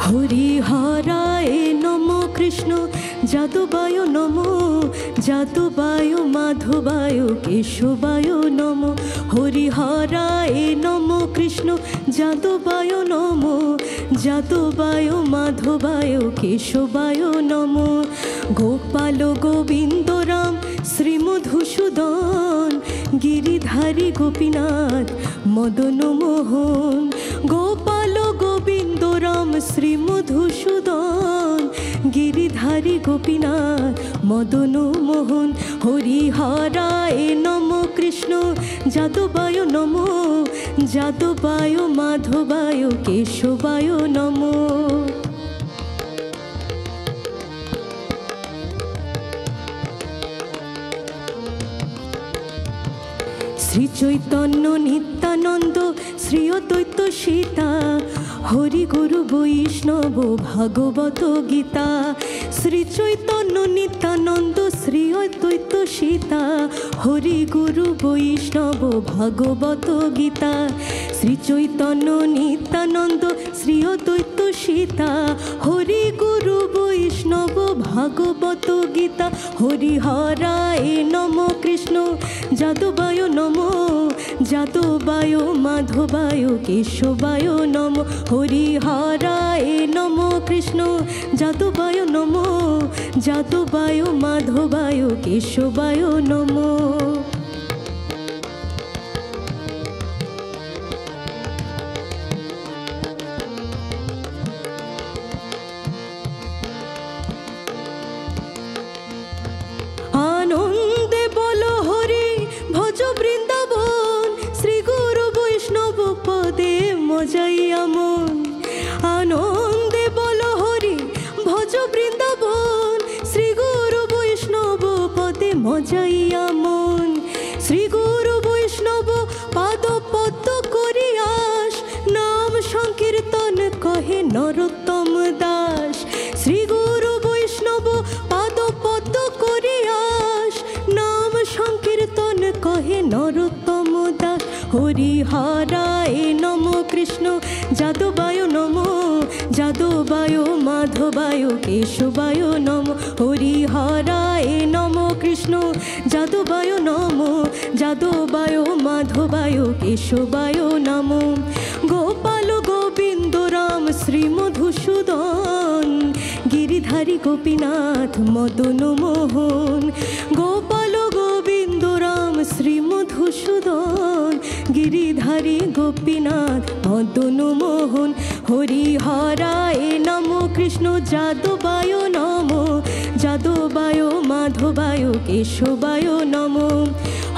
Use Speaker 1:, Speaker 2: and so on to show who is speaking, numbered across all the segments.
Speaker 1: হরিহরায় নমো কৃষ্ণ যাদবায় নমো, যাদবায় মাধবায় কেশবায় নমো। হরিহরায় নমো কৃষ্ণ যাদবায় নমো, যাদবায় মাধবায় কেশবায় নমো। গোপাল গোবিন্দ রাম শ্রীমধুসূদন, গিরিধারী গোপীনাথ মদন মোহন। গোপাল গোবিন্দ রাম শ্রীমধুসূদন, গিরিধারী গোপীনাথ মদন মোহন। হরিহরায় নমো কৃষ্ণ যাদবায় নমো, যাদবায় মাধবায় কেশবায় নমো। শ্রী চৈতন্য নিত্যানন্দ শ্রী অদ্বৈত সীতা, হরি গুরু বৈষ্ণব ভাগবত গীতা। শ্রী চৈতন্য নিত্যানন্দ শ্রী অদ্বৈত সীতা, হরি গুরু বৈষ্ণব ভাগবত গীতা। শ্রী চৈতন্য নিত্যানন্দ শ্রী অদ্বৈত সীতা, হরি গুরু বৈষ্ণব ভাগবত গীতা। হরিহরায় নমো কৃষ্ণ যাদবায় নমো, যাদবায় মাধবায় কেশবায় নমো। হরিহরায় নমো কৃষ্ণ যাদবায় নমো, যাদবায় মাধবায় কেশবায় নমো। আনন্দে বলো হরি ভজ বৃন্দাবন, শ্রী গুরু বৈষ্ণব পদে মজাইয়া মন। আনন্দে বলো হরি ভজ বৃন্দাবন, শ্রী গুরু বৈষ্ণব পদে মজাইয়া মন। শ্রী গুরু বৈষ্ণব পাদ পদ্ম করিয়াস, নাম সংকীর্তন কহে নরোত্তম দাস। শ্রী গুরু বৈষ্ণব পাদ পদ্ম করিয়াস, নাম সংকীর্তন কহে নরোত্তম দাস। হরিহরায় নমো কৃষ্ণ যাদবায় নমো, যাদবায় মাধবায় কেশবায় নমো। হরিহরায় নমো কৃষ্ণ যাদবায় নমো, যাদবায় মাধবায় কেশবায় নমো। গোপাল গোবিন্দ রাম শ্রীমধুসূদন, গিরিধারী গোপীনাথ মদন মোহন। গোপাল গোবিন্দ রাম শ্রীমধুসূদন, গিরিধারী গোপীনাথ মদন মোহন। হরিহরায় নমো কৃষ্ণ যাদবায় নমো, যাদবায় মাধবায় কেশবায় নমো।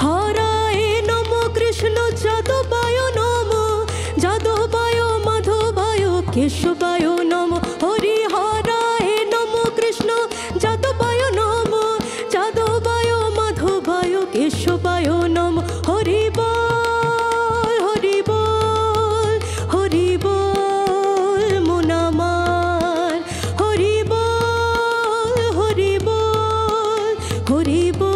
Speaker 1: হরায় নমো কৃষ্ণ যাদবায় নমো, যাদবায় মাধবায় কেশবায় নমো। হরিহরায় নমো কৃষ্ণ যাদবায় নমো, যাদবায় মাধবায় কেশবায় নমো। হরি বল হরি বল হরি বল মন আমার, হরি বল হরি বল হরি বল।